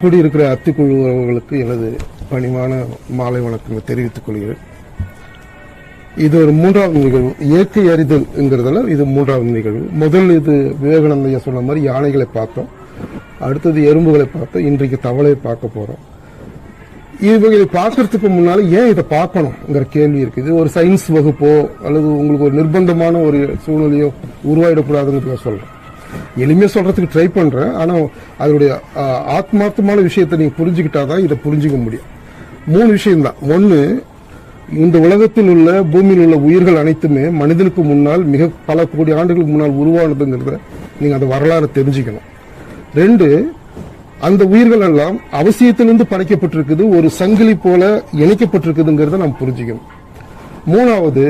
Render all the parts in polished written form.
இப்படி இருக்கிற அத்திக்குழு உறவுகளுக்கு எனது பணிவான மாலை வணக்கங்களை தெரிவித்துக் கொள்கிறேன். இது ஒரு மூன்றாவது நிகழ்வு. இயற்கை அறிதல்ங்கிறதுல இது மூன்றாவது நிகழ்வு. முதல் இது விவேகானந்தையா சொன்ன மாதிரி யானைகளை பார்த்தோம், அடுத்தது எறும்புகளை பார்த்தோம், இன்றைக்கு தவளையை பார்க்க போறோம். இவங்களை பார்க்கறதுக்கு முன்னால ஏன் இதை பார்க்கணுங்கிற கேள்வி இருக்குது. ஒரு சயின்ஸ் வகுப்போ அல்லது உங்களுக்கு ஒரு நிர்பந்தமான ஒரு சூழ்நிலையோ உருவாயிடக்கூடாதுங்கிறத சொல்றேன். எளிமையா சொல்றதுக்கு ட்ரை பண்றேன். ஆனா அதனுடைய ஆத்மார்த்தமான விஷயத்தை நீங்க புரிஞ்சுக்கிட்டாதான் இதை புரிஞ்சுக்க முடியும். 3 விஷயம்தான். ஒன்னு, இந்த உலகத்தில் உள்ள பூமியில் உள்ள உயிர்கள் அனைத்துமே மனிதனுக்கு முன்னால் மிக பல கோடி ஆண்டுகளுக்கு முன்னால் உருவானதுங்கிறத நீங்க அந்த வரலாறு தெரிஞ்சுக்கணும். 2, அந்த உயிர்கள் எல்லாம் அவசியத்திலிருந்து படைக்கப்பட்டிருக்குது, ஒரு சங்கிலி போல இணைக்கப்பட்டிருக்குதுங்கிறத நாம் புரிஞ்சுக்கணும். 3வது,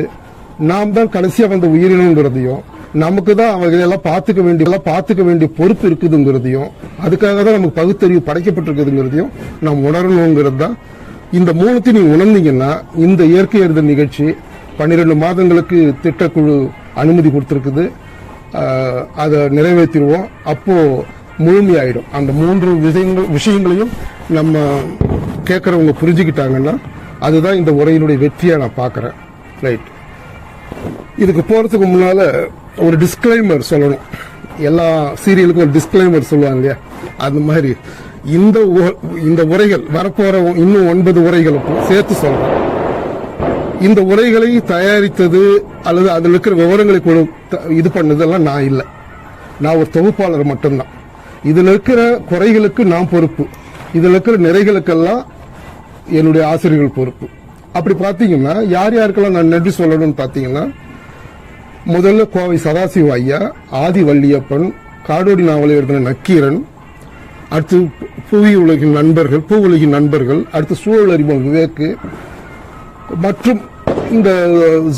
நாம் தான் கடைசியா வந்த உயிரினங்கிறதையும் நமக்கு தான் அவைகளெல்லாம் பார்த்துக்க வேண்டிய பொறுப்பு இருக்குதுங்கிறதையும் அதுக்காக தான் நமக்கு பகுத்தறிவு படைக்கப்பட்டிருக்குதுங்கிறதையும் நாம் உணரணுங்கிறது தான். இந்த 3த்தையும் நீங்க உணர்ந்தீங்கன்னா இந்த இயற்கை அறிதல் நிகழ்ச்சி 12 மாதங்களுக்கு திட்டக்குழு அனுமதி கொடுத்திருக்குது. அதை நிறைவேற்றிடுவோம். அப்போ முழுமையாயிடும். அந்த 3 விஷயங்களையும் நம்ம கேட்கறவங்க புரிஞ்சுக்கிட்டாங்கன்னா அதுதான் இந்த உரையினுடைய வெற்றியா நான் பார்க்கறேன். ரைட். இதுக்கு போறதுக்கு முன்னால ஒரு டிஸ்கிளைமர் சொல்லணும். எல்லா சீரியலுக்கும் ஒரு டிஸ்கிளைமர் சொல்லுவாங்க இல்லையா, அந்த மாதிரி இந்த உரைகள் வரப்போற இன்னும் 9 உரைகளுக்கும் சேர்த்து சொல்றேன். இந்த உரைகளை தயாரித்தது அல்லது அதில் இருக்கிற விவரங்களை இது பண்ணதெல்லாம் நான் இல்லை. நான் ஒரு தொகுப்பாளர் மட்டும்தான். இதுல இருக்கிற குறைகளுக்கு நான் பொறுப்பு, இதுல இருக்கிற நிறைகளுக்கெல்லாம் என்னுடைய ஆசிரியர்கள் பொறுப்பு. அப்படி பாத்தீங்கன்னா யார் யாருக்கெல்லாம் நான் நன்றி சொல்லணும்னு பாத்தீங்கன்னா, முதல்ல கோவை சதாசிவ ஐயா, ஆதி வள்ளியப்பன், காடோடி நாவலை எழுதின நக்கீரன், அடுத்து பூ உலகின் நண்பர்கள், அடுத்து சூழல் அறிமுகம் விவேக், மற்றும் இந்த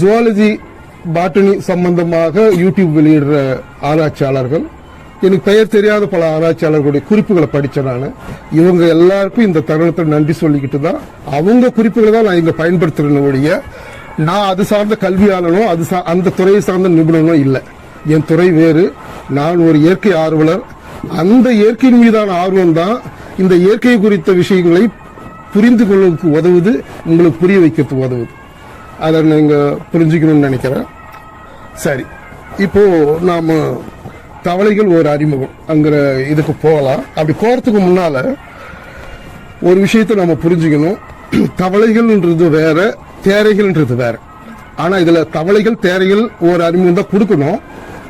ஜுவாலஜி பாட்டனி சம்பந்தமாக யூடியூப் வெளியிடுற ஆராய்ச்சியாளர்கள், எனக்கு பெயர் தெரியாத பல ஆராய்ச்சியாளர்களுடைய குறிப்புகளை படிச்சேன் நான். இவங்க எல்லாருக்கும் இந்த தருணத்தை நன்றி சொல்லிக்கிட்டு தான் அவங்க குறிப்புகளை தான் நான் இங்க பயன்படுத்துறேன் ஒழிய நான் அது சார்ந்த கல்வியாளனோ அந்த துறையை சார்ந்த நிபுணனோ இல்லை. என் துறை வேறு. நான் ஒரு இயற்கை ஆர்வலர். அந்த இயற்கையின் மீதான ஆர்வம் தான் இந்த இயற்கை குறித்த விஷயங்களை புரிந்து கொள்வதற்கு உதவுது, உங்களுக்கு புரிய வைக்கிறதுக்கு உதவுது. அதை நீங்க புரிஞ்சுக்கணும்னு நினைக்கிறேன். சரி, இப்போ நாம தவளைகள் ஒரு அறிமுகம் அங்கிற இதுக்கு போகலாம். அப்படி போறதுக்கு முன்னால ஒரு விஷயத்தை நம்ம புரிஞ்சுக்கணும். தவளைகள்ன்றது வேற, தேரைகள்ன்றது வேற. ஆனா இதுல தவளைகள் தேரைகள் ஒரு அறிமுகம் தான் கொடுக்கணும்.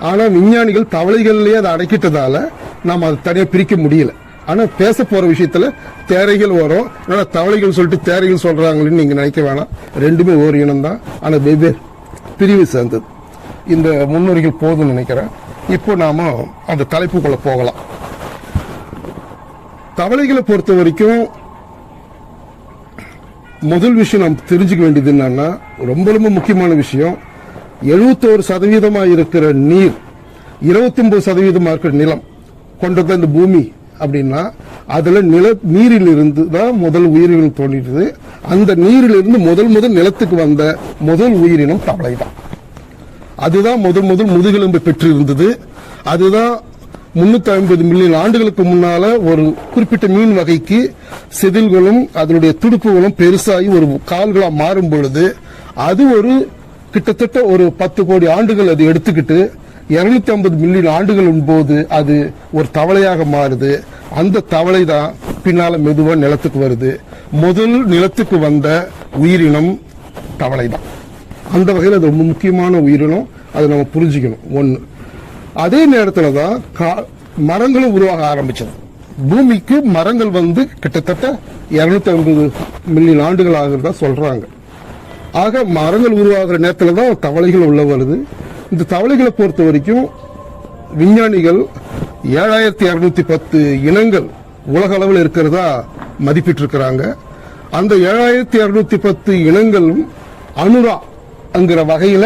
ஆனா விஞ்ஞானிகள் தவளைகள்லயே அதை அடக்கிட்டதால நாம அதை தனியா பிரிக்க முடியல. ஆனா பேச போற விஷயத்துல தேரைகள் வரும். ஆனா தவளைகள் சொல்லிட்டு தேரைகள் சொல்றாங்கன்னு நீங்க நினைக்க வேணாம். ரெண்டுமே ஒரு இனம் தான், ஆனா வெவ்வேறு பிரிவு சேர்ந்தது. இந்த முன்னுரைகள் போதும்னு நினைக்கிறேன். இப்போ நாம அந்த தலைப்புக்குள்ள போகலாம். தவளைகளை பொறுத்த வரைக்கும் முதல் விஷயம் நாம் தெரிஞ்சுக்க வேண்டியது என்னன்னா, ரொம்ப ரொம்ப முக்கியமான விஷயம், 71% இருக்கிற நீர், 29% இருக்கிற நிலம் கொண்டது இந்த பூமி அப்படின்னா, அதுல நீரில் இருந்து தான் முதல் உயிரினம் தோன்றியது. அந்த நீரிலிருந்து முதல் நிலத்துக்கு வந்த முதல் உயிரினம் தவளை தான். அதுதான் முதல் முதுகெலும்பு பெற்று இருந்தது. அதுதான் 350 மில்லியன் ஆண்டுகளுக்கு முன்னால ஒரு குறிப்பிட்ட மீன் வகைக்கு செதில்களும் அதனுடைய துடுப்புகளும் பெருசாகி ஒரு கால்களா மாறும் பொழுது அது ஒரு கிட்டத்தட்ட ஒரு 10 கோடி ஆண்டுகள் அது எடுத்துக்கிட்டு 250 மில்லியன் ஆண்டுகளின் போது அது ஒரு தவளையாக மாறுது. அந்த தவளை தான் பின்னால மெதுவா நிலத்துக்கு வருது. முதல் நிலத்துக்கு வந்த உயிரினம் தவளை தான். அந்த வகையில் அது ரொம்ப முக்கியமான உயிரினம். அதை நம்ம புரிஞ்சுக்கணும். ஒன்று, அதே நேரத்தில் தான் மரங்களும் உருவாக ஆரம்பிச்சது. பூமிக்கு மரங்கள் கிட்டத்தட்ட 250 மில்லியன் ஆண்டுகள் ஆகிறதா சொல்றாங்க. ஆக மரங்கள் உருவாகிற நேரத்தில் தான் தவளைகள் உள்ள வருது. இந்த தவளைகளை பொறுத்த வரைக்கும் விஞ்ஞானிகள் 7210 இனங்கள் உலக அளவில் இருக்கிறதா மதிப்பிட்டு இருக்கிறாங்க. அந்த 7210 இனங்களும் அனுராங்கிற வகையில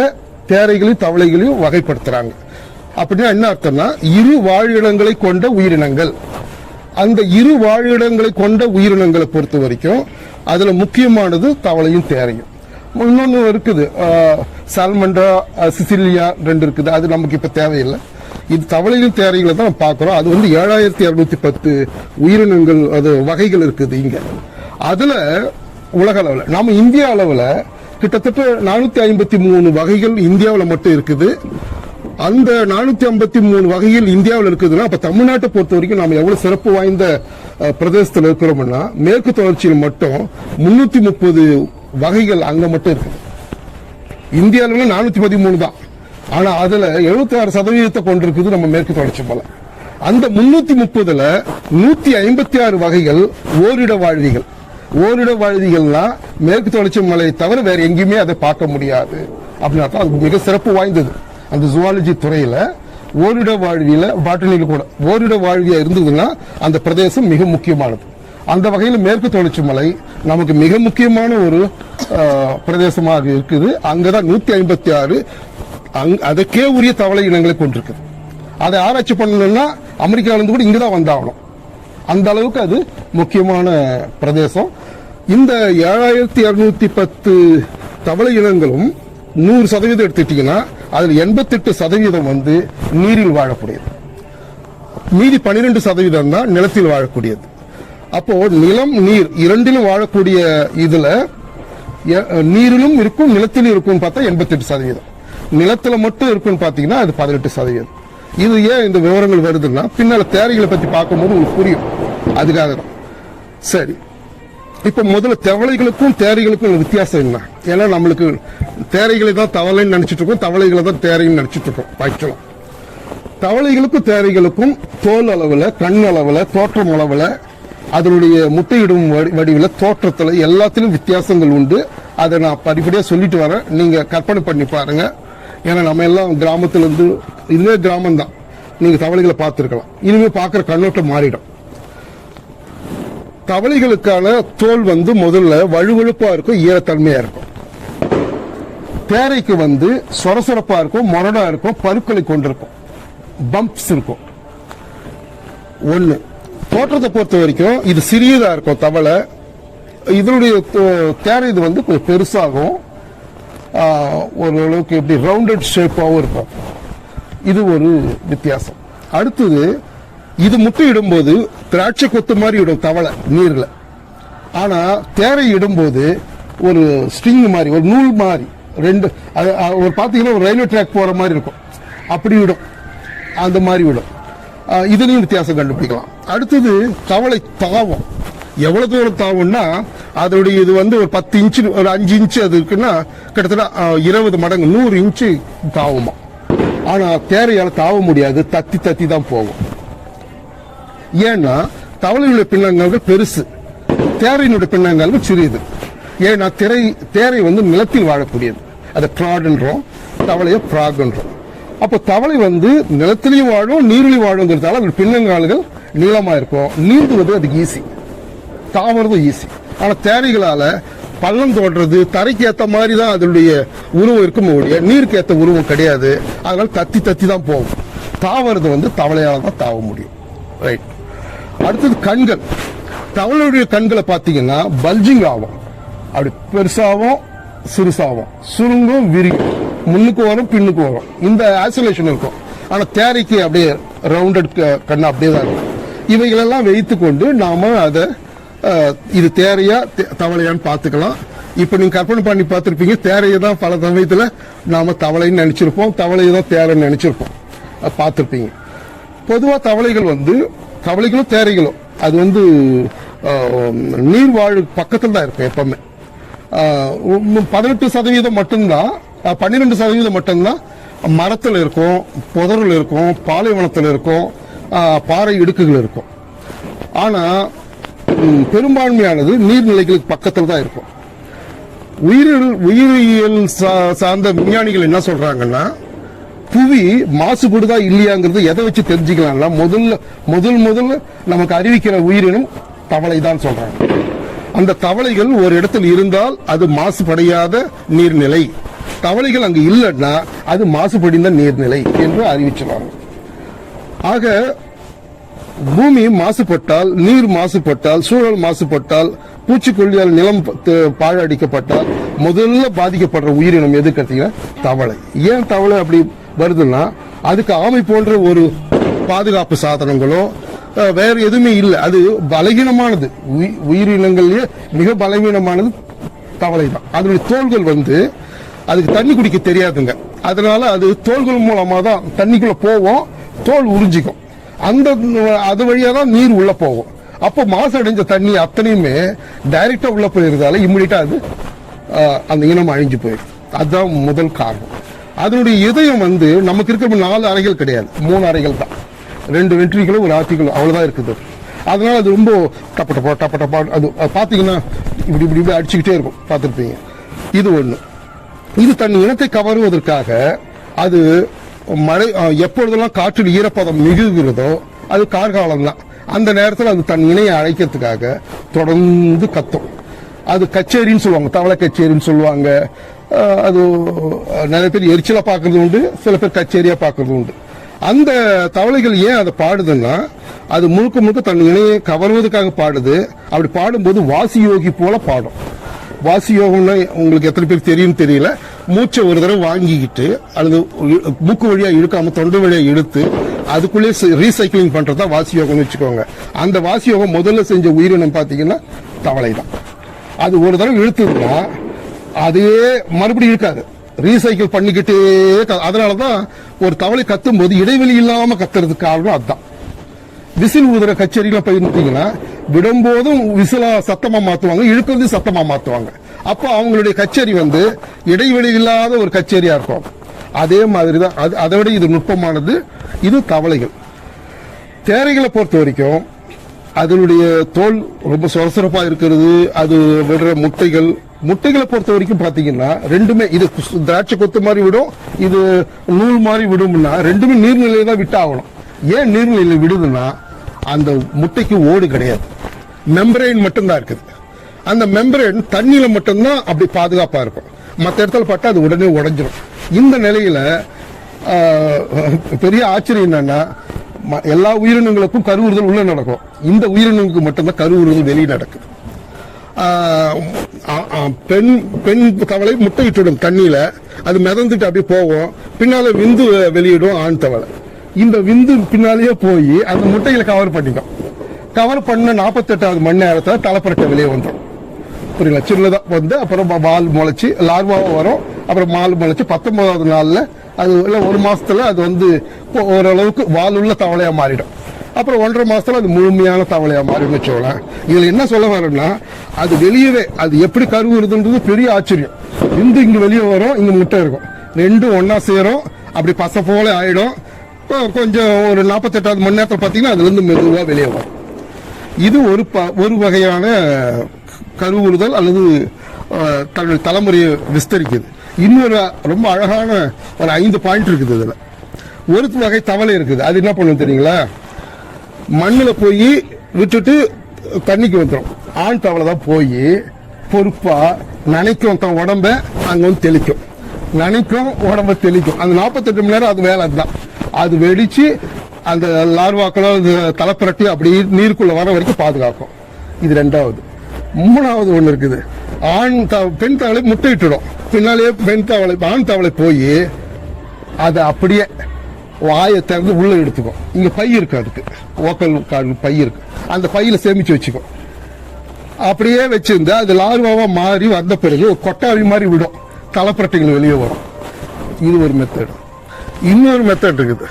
தேரைகளையும் தவளைகளையும் வகைப்படுத்துறாங்க. அப்படின்னா என்ன அர்த்தம்னா, இரு வாழிடங்களை கொண்ட உயிரினங்கள். அந்த இரு வாழிடங்களை கொண்ட உயிரினங்களை பொறுத்த வரைக்கும் அதுல முக்கியமானது தவளையும் தேரையும். இன்னொன்னு இருக்குது, சால்மண்டா, சிசிலியா 2 இருக்குது. அது நமக்கு இப்ப தேவையில்லை. இது தவளைகள் தேரைகளை தான் பார்க்கிறோம். அது வந்து 7210 உயிரினங்கள் அது வகைகள் இருக்குது இங்க. அதுல உலக அளவுல நாம இந்திய அளவுல கிட்டத்தட்ட 453 வகைகள் இந்தியாவில் மட்டும் இருக்குது. அந்த 453 வகைகள் இந்தியாவில் இருக்குதுன்னா அப்ப தமிழ்நாட்டை பொறுத்த வரைக்கும் நாம எவ்வளவு சிறப்பு வாய்ந்த பிரதேசத்தில் இருக்கிறோம்னா மேற்கு தொடர்ச்சியில் மட்டும் 330 வகைகள் அங்க மட்டும் இருக்கு. இந்திய அளவில் 413 தான். ஆனா அதுல 76% கொண்டிருக்குது நம்ம மேற்கு தொடர்ச்சி மலை. அந்த 330ல 156 வகைகள் ஓரிட வாழ்விகள். ஓரிட வாழ்விகள்னா மேற்கு தொடர்ச்சி மலையை தவிர வேற எங்கேயுமே அதை பார்க்க முடியாது அப்படின்னா அது மிக சிறப்பு வாய்ந்தது. அந்த ஜுவாலஜி துறையில ஓரிட வாழ்வியில பாட்டனியில் கூட ஓரிட வாழ்வியா இருந்ததுன்னா அந்த பிரதேசம் மிக முக்கியமானது. அந்த வகையில் மேற்கு தொடர்ச்சி மலை நமக்கு மிக முக்கியமான ஒரு பிரதேசமாக இருக்குது. அங்கதான் 156 அதுக்கே உரிய தவளை இனங்களை கொண்டிருக்குது. அதை ஆராய்ச்சி பண்ணணும்னா அமெரிக்காவிலிருந்து கூட இங்கதான் வந்தாகணும். அந்த அளவுக்கு அது முக்கியமான பிரதேசம். இந்த 7210 தவளை இனங்களும் 100% எடுத்துட்டீங்கன்னா அதுல 88% வந்து நீரில் வாழக்கூடியது. மீதி 12% தான் நிலத்தில் வாழக்கூடியது. அப்போ நிலம் நீர் இரண்டிலும் வாழக்கூடிய இதுல நீரிலும் இருக்கும் நிலத்திலும் இருக்கும் பார்த்தா 88%. நிலத்துல மட்டும் இருக்குன்னு பாத்தீங்கன்னா அது 18%. இது ஏன் இந்த விவரங்கள் வருதுன்னா பின்னால தேரைகளை பத்தி பார்க்கும்போது உங்களுக்கு புரியும். அதுக்காக தான். சரி, இப்ப முதல்ல தவளைகளுக்கும் தேரைகளுக்கும் வித்தியாசம் என்ன? ஏன்னா நம்மளுக்கு தேரைகளை தான் தவளைன்னு நினைச்சிட்டு இருக்கோம், தவளைகளை தான் தேரைன்னு நினைச்சிட்டு இருக்கோம். பாய்ச்சலாம். தவளைகளுக்கும் தேரைகளுக்கும் தோல் அளவுல, கண் அளவுல, தோற்றம் அளவுல, அதனுடைய முட்டையிடும் வடிவில், தோற்றத்துல எல்லாத்திலும் வித்தியாசங்கள் உண்டு. அதை நான் படிப்படியா சொல்லிட்டு வரேன். நீங்க கற்பனை பண்ணி பாருங்க. ஏன்னா நம்ம எல்லாம் கிராமத்திலிருந்து இதே கிராமம் தான். நீங்க தவளைகளை பார்த்திருக்கலாம். இனிமே பார்க்கிற கண்ணோட்டம் மாறிடும். தவளைகளுக்கான தோல் வந்து முதல்ல வழுவழுப்பா இருக்கும், ஈரத்தன்மையா இருக்கும். தேரைக்கு வந்து சொரசொரப்பா இருக்கும், மொரடா இருக்கும், பருக்களை கொண்டிருக்கும், பம்ப்ஸ் இருக்கும். ஒண்ணு. தோற்றத்தை பொறுத்த வரைக்கும் இது சிறியதா இருக்கும் தவளை. இதனுடைய தேரை இது வந்து கொஞ்சம் பெருசாகும், ஓரளவுக்கு எப்படி ரவுண்டட் ஷேப்பாகவும் இருக்கும். இது ஒரு வித்தியாசம். அடுத்தது, இது முட்டை இடும்போது திராட்சை கொத்து மாதிரி இடும் தவளை நீர்ல. ஆனா தேரை இடும்போது ஒரு ஸ்ட்ரிங் மாதிரி, ஒரு நூல் மாதிரி, ரெண்டு ஒரு பாத்தீங்கன்னா ஒரு ரயில்வே ட்ராக் போற மாதிரி இருக்கும், அப்படி விடும். அந்த மாதிரி விடும். இதுலயும் வித்தியாசம் கண்டுபிடிக்கலாம். அடுத்தது தவளை தாவம். எவ்வளவு தூரம் தாவும்னா அதோடைய இது வந்து ஒரு 10 இன்ச்சு, ஒரு 5 இன்ச்சு அது இருக்குன்னா கிட்டத்தட்ட 20 மடங்கு 100 இன்ச்சு தாவுமா. ஆனா தேரையால தாவ முடியாது, தத்தி தத்தி தான் போகும். ஏன்னா தவளையுடைய பின்னங்கால்கள் பெருசு, தேரையினுடைய பின்னங்கால்கள் சிறியது. ஏன்னா தேரை வந்து நிலத்தில் வாழக்கூடியது, அதை ப்ராட்ன்றோம், தவளைய ப்ராக்ன்றோம். அப்ப தவளை வந்து நிலத்திலையும் வாழும், நீரிலையும் வாழுங்கிறதால அதோட பின்னங்கால்கள் நீளமா இருக்கும். நீந்துவது அதுக்கு ஈஸி, தாவறது ஈஸி. ஆனா தேரைகளால பள்ளம் தோன்றது, தரைக்கு ஏத்த மாதிரி தான் அதனுடைய உருவம் இருக்கும், நீருக்கு ஏத்த உருவம் கிடையாது. அதனால தத்தி தத்தி தான் போகும். தாவறது வந்து தவளையால தான் தாவ முடியும். ரைட். அடுத்தது கண்கள். தவளையுடைய கண்களை பார்த்தீங்கன்னா பல்ஜிங் ஆகும், அப்படி பெருசாகவும் சிறுசாகும், சுருங்கும் விரியும், முன்னுக்கு வரும் பின்னுக்கு வரும். இந்த ஐசோலேஷன் இருக்கும். ஆனா தேரைக்கு அப்படியே ரவுண்டட் கண்ணு அப்படியே தான் இருக்கும். இவைகளெல்லாம் வைத்துக் கொண்டு நாம அதை இது தேரையா தவளையான்னு பார்த்துக்கலாம். இப்ப நீங்க கற்பனை பண்ணி பார்த்திருப்பீங்க, தேரையை தான் பல சமயத்துல நாம தவளைன்னு நினைச்சிருப்போம், தவளையை தான் தேரைன்னு நினைச்சிருப்போம், பார்த்திருப்பீங்க. பொதுவா தவளைகள் வந்து, தவளைகளும் தேரைகளும் அது வந்து நீர் வாழ் பக்கத்தில் தான் இருக்கும் எப்பவுமே. 18% மட்டும்தான், 12% மட்டும்தான் மரத்தில் இருக்கும், புதரில் இருக்கும், பாலைவனத்தில் இருக்கும், பாறை இடுக்குகள் இருக்கும். ஆனா பெரும்பான்மையானது நீர்நிலைகளுக்கு பக்கத்தில் தான் இருக்கும். உயிரியல் சார்ந்த விஞ்ஞானிகள் என்ன சொல்றாங்கன்னா, புவி மாசுபடுதா இல்லையாங்கிறது எதை வச்சு தெரிஞ்சுக்கலாம்? முதல்ல நமக்கு அறிவிக்கிற உயிரினம் தவளை தான் சொல்றாங்க. அந்த தவளைகள் ஒரு இடத்தில் இருந்தால் அது மாசுபடையாத நீர்நிலை, தவளைகள் அங்கு இல்லைன்னா அது மாசுபடிந்த நீர்நிலை என்று அறிவிச்சுறாங்க. ஆக பூமி மாசுபட்டால், நீர் மாசுபட்டால், சூழல் மாசுபட்டால், பூச்சிக்கொல்லியால் நிலம் பாழடிக்கப்பட்டால் முதல்ல பாதிக்கப்படுற உயிரினம் எது கேட்டீங்கன்னா தவளை. ஏன் தவளை அப்படி வருதுன்னா, அதுக்கு ஆமை போன்ற ஒரு பாதுகாப்பு சாதனங்களோ வேற எதுவுமே இல்லை. அது பலகீனமானது. உயிரினங்கள்லயே மிக பலவீனமானது தவளை தான். அதனுடைய தோள்கள் அதுக்கு தண்ணி குடிக்க தெரியாதுங்க. அதனால அது தோள்கள் மூலமா தான் தண்ணிக்குள்ள போவோம், தோல் உறிஞ்சிக்கும். அது வழியா தான் நீர் உள்ள போகும். அப்போ மாசடைஞ்ச தண்ணி அத்தனையுமே டைரக்டா உள்ள போயிருந்தால இம்மிடியா அது அந்த இனம் அழிஞ்சு போயிடும். அதுதான் முதல் காரணம். அதனுடைய இதயம் நமக்கு இருக்கிற 4 அறைகள் கிடையாது, 3 அறைகள் தான். 2 வென்ட்ரிகளும் ஒரு ஆர்டிகளும் அவ்வளவுதான் இருக்குது. அதனால அது ரொம்ப டப்பா அது பாத்தீங்கன்னா இப்படி இப்படி இப்படி அடிச்சுக்கிட்டே இருக்கும், பார்த்துருப்பீங்க. இது ஒண்ணு. இது தன் இனத்தை கவருவதற்காக அது மழை எப்பொழுதெல்லாம் காற்றில் ஈரப்பதம் மிகுகிறதோ அது கார்காலம் தான். அந்த நேரத்தில் அது தன் இணையை அழைக்கிறதுக்காக தொடர்ந்து கத்தும். அது கச்சேரின்னு சொல்லுவாங்க, தவளை கச்சேரின்னு சொல்லுவாங்க. அது நிறைய பேர் எரிச்சலா பார்க்கறது உண்டு, சில பேர் கச்சேரியா பார்க்கறது உண்டு. அந்த தவளைகள் ஏன் அதை பாடுதுன்னா அது முழுக்க முழுக்க தன் இணையை கவர்வதற்காக பாடுது. அப்படி பாடும்போது வாசி யோகி போல பாடும். வாசி யோகம்னா உங்களுக்கு எத்தனை பேர் தெரியும் தெரியல. மூச்சை ஒரு தடவை வாங்கிக்கிட்டு அல்லது மூக்கு வழியா இழுக்காம தொண்டை வழியா இழுத்து அதுக்குள்ளே ரீசைக்கிளிங் பண்றதா வாசி யோகம்னு வச்சுக்கோங்க. அந்த வாசி யோகம் முதல்ல செஞ்ச உயிரினம் பாத்தீங்கன்னா தவளை தான். அது ஒரு தடவை இழுத்துதுன்னா அதையே மறுபடியும் இருக்காது, ரீசைக்கிள் பண்ணிக்கிட்டே. அதனாலதான் ஒரு தவளை கத்தும் போது இடைவெளி இல்லாம கத்துறதுக்கு காரணம் அதுதான். விசில் ஊதுற கச்சேரியில போயிருந்தீங்கன்னா விடும்போதும் விசிலா சத்தமா மாத்துவாங்க, இழுக்கிறது சத்தமா மாத்துவாங்க. அப்ப அவங்களுடைய கச்சேரி இடைவெளி இல்லாத ஒரு கச்சேரியா இருக்கும். அதே மாதிரிதான் அதை விட இது நுட்பமானது. இது தவளைகள். தேரைகளை பொறுத்த வரைக்கும் அதனுடைய தோல் ரொம்ப சொரசொரப்பா இருக்கிறது. அது விடுற முட்டைகளை பொறுத்த வரைக்கும் பாத்தீங்கன்னா ரெண்டுமே, இது திராட்சை கொத்து மாதிரி விடும், இது நூல் மாதிரி விடும்னா ரெண்டுமே நீர்நிலையை தான் விட்டாகணும். ஏன் நீர்நிலையில் விடுதுன்னா அந்த முட்டைக்கு ஓடு கிடையாது, மெம்பரைன் மட்டும்தான் இருக்குது. அந்த மெம்பரைன் தண்ணியில மட்டும்தான் அப்படி பாதுகாப்பா இருக்கும். மற்ற இடத்துல பட்டா அது உடனே உடைஞ்சிடும். இந்த நிலையில பெரிய ஆச்சரியம் என்னன்னா எல்லா உயிரினங்களுக்கும் கருவுறுதல் உள்ள நடக்கும், இந்த உயிரினங்களுக்கு மட்டும்தான் கருவுறுதல் வெளியே நடக்குது. பெண் தவளை முட்டையிட்டுடும் தண்ணியில, அது மிதந்துட்டு அப்படியே போகும், பின்னால விந்து வெளியிடும் ஆண் தவளை. இந்த விந்து பின்னாலேயே போய் அந்த முட்டைகளை கவர் பண்ணிக்கும். கவர் பண்ண 48வது மணி நேரத்தில் தலைப்பரட்டை வெளியே வந்துடும். புரியல, சின்னதா அப்புறம் வால் முளைச்சு லார்வாவும் வரும். அப்புறம் மால் முளைச்சு 19வது நாள்ல அது இல்லை 1 மாசத்துல அது ஓரளவுக்கு வால் உள்ள தவளையா மாறிடும். அப்புறம் 1.5 மாசத்துல அது முழுமையான தவளையா மாறிடும் வச்சுக்கோங்களேன். இதுல என்ன சொல்ல வரேன்னா அது வெளியவே அது எப்படி கருவுறுதுன்றது பெரிய ஆச்சரியம். இங்க வெளியே வரும், இங்க முட்டை இருக்கும், ரெண்டும் ஒன்னா சேரும், அப்படி பசை போல ஆயிடும். கொஞ்சம் ஒரு 48வது மணி நேரத்தில் பார்த்தீங்கன்னா அதுல இருந்து மெதுவா வெளியே வரும். இது ஒரு வகையான கருவுறுதல் அல்லது தன்னுடைய தலைமுறையை விஸ்தரிக்குது. இன்னொரு ரொம்ப அழகான ஒரு 5 பாயிண்ட் இருக்குது. இதுல ஒரு வகை தவளை இருக்குது. அது என்ன பண்ணும் தெரியுங்களா? மண்ணுல போய் விட்டுட்டு தண்ணிக்கு வந்துடும். ஆண் தவளை தான் போய் பொறுப்பா நனைக்கும், தன் உடம்ப அங்க தெளிக்கும், நனைக்கும், உடம்ப தெளிக்கும். அந்த 48 மணி நேரம் அது வேலை தான். அது வெடிச்சு அந்த லார்வாக்களோ தலைப்பிரட்டி அப்படி நீருக்குள்ள வர வரைக்கும் பாதுகாக்கும். இது 2வது. 3வது ஒண்ணு இருக்குது. பெண் தவளை முட்டையிட்டுடும், பின்னாலேயே ஆண் தவளை போய் அதை அப்படியே வாயை திறந்து உள்ள எடுத்துக்கும். இங்க பை இருக்கு, அதுக்கு ஓக்கல் பை இருக்கு, அந்த பையில சேமிச்சு வச்சுக்கும். அப்படியே வச்சிருந்தா அது லார்வாவா மாறி வந்த பிறகு ஒரு கொட்டாவி மாதிரி விடும், தலைப்பரட்டைகள் வெளியே வரும். இது ஒரு மெத்தட். இன்னொரு மெத்தட் இருக்குது.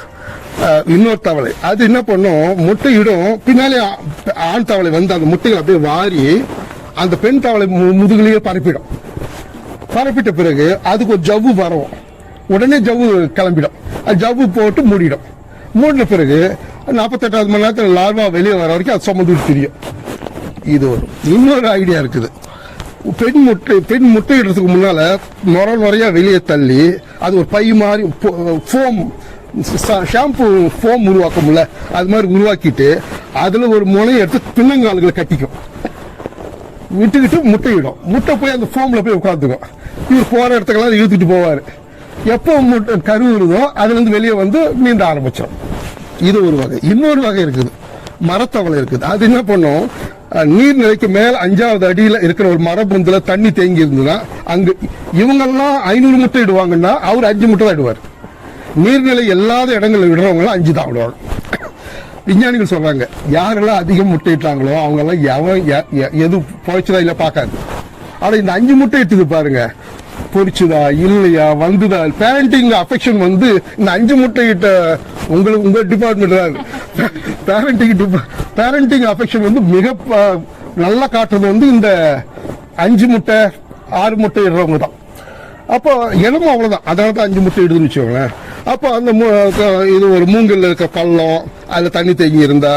இன்னொரு தவளை அது என்ன பண்ணும், முட்டையிடும், பின்னாலே ஆண் தவளை அந்த முட்டைகள் அப்படியே வாரி அந்த பெண் தவளை முதுகிலேயே பரப்பிடும். பரப்பிட்ட பிறகு அதுக்கு ஒரு ஜவ்வு வரும், உடனே ஜவ்வு கிளம்பிடும். அது ஜவ்வு போட்டு மூடிடும். மூடின பிறகு 48வது மணி நேரத்தில் லார்வா வெளியே வர வரைக்கும் அது சுமந்து தெரியும். இது இன்னொரு ஐடியா இருக்குது. பெண் முட்டையிடுறதுக்கு முன்னால நுரையா வெளியே தள்ளி அது ஒரு பை மாதிரி ஃபோம், ஷாம்பு ஃபோம் உருவாக்கும்ல, அது மாதிரி உருவாக்கிட்டு அதுல ஒரு முனையை எடுத்து பின்னங்கால்களை கட்டிக்கும், விட்டுக்கிட்டு முட்டையிடும். முட்டை போய் அந்த ஃபோம்ல போய் உட்காந்துக்கும். இவர் போற இடத்துக்கெல்லாம் இழுத்துட்டு போவாரு. எப்போ கரு வருதோ அதுல இருந்து வெளியே நீந்த ஆரம்பிச்சிடும். இது ஒரு வகை. இன்னொரு வகை இருக்குது, மரத்தவளை இருக்குது. அது என்ன பண்ணும், நீர்நிலைக்கு மேல 5வது அடியில இருக்கிற ஒரு மரபுந்துல தண்ணி தேங்கி இருந்ததுன்னா அங்கு இவங்கெல்லாம் 500 முட்டை இடுவாங்கன்னா அவர் 5 முட்டை தான் இடுவார். நீர்நிலை இல்லாத இடங்களில் விடுறவங்க 5 தான் விடுவாங்க. விஞ்ஞானிகள் சொல்றாங்க யாரெல்லாம் அதிகம் முட்டையிட்டாங்களோ அவங்க எல்லாம் எது போச்சுதா இல்ல பாக்காது. ஆனா இந்த 5 முட்டை இட்டுது பாருங்க, பொரிச்சுதா இல்லையா வந்துதா, பேரண்டிங் அஃபெக்ஷன் வந்து இந்த 5 முட்டை இட்ட உங்க டிபார்ட்மெண்ட் தான். பேரண்டிங் அஃபெக்ஷன் வந்து மிக நல்லா காட்டுறது வந்து இந்த 5 முட்டை 6 முட்டை இடுறவங்க தான். அப்போ இடமும் அவ்வளவுதான், அதனால தான் 5 முட்டை இடுதுன்னு வச்சுக்கோங்களேன். அப்போ அந்த இது ஒரு மூங்கில் இருக்க பள்ளம், அதுல தண்ணி தேங்கி இருந்தா,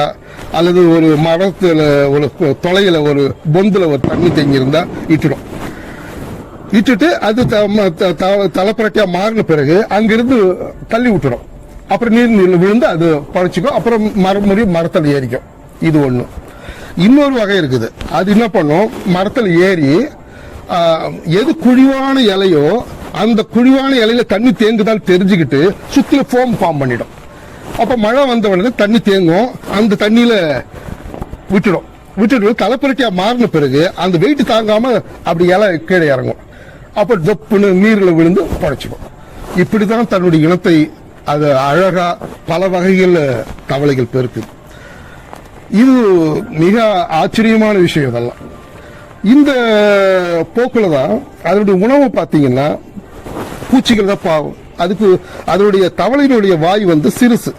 அல்லது ஒரு மரத்துல ஒரு தொலையில ஒரு பொந்துல ஒரு தண்ணி தேங்கி இருந்தா இட்டுட்டு அது தலைப்பரட்டியா மாறின பிறகு அங்கிருந்து தள்ளி விட்டுடும். அப்புறம் நீர் விழுந்து அது பழச்சிக்கும். அப்புறம் மரத்தில் ஏறிக்கும். இது ஒண்ணு. இன்னொரு வகை இருக்குது. அது என்ன பண்ணும், மரத்தில் ஏறி எது குழிவான இலையோ அந்த குழிவான இலையில தண்ணி தேங்குதால் தெரிஞ்சுக்கிட்டு சுத்தில ஃபோம் ஃபார்ம் பண்ணிடும். அப்ப மழை வந்தவனுக்கு தண்ணி தேங்கும், அந்த தண்ணியில விட்டுட்டு தலைப்பரட்டியா மாறின பிறகு அந்த வெயிட் தாங்காம அப்படி இலை கீழே இறங்கும். அப்ப தொப்புன்னு நீர்ல விழுந்து படைச்சுக்கும். இப்படிதான் தன்னுடைய இனத்தை அது அழகா பல வகைகள் தவளைகள் பெருக்கு. இது மிக ஆச்சரியமான விஷயம். இதெல்லாம் இந்த போக்குல தான் அதனுடைய உணவு பார்த்தீங்கன்னா பூச்சிகள் தான் பாவம். அதுக்கு அதனுடைய தவளையினுடைய வாய் வந்து சிறுசு,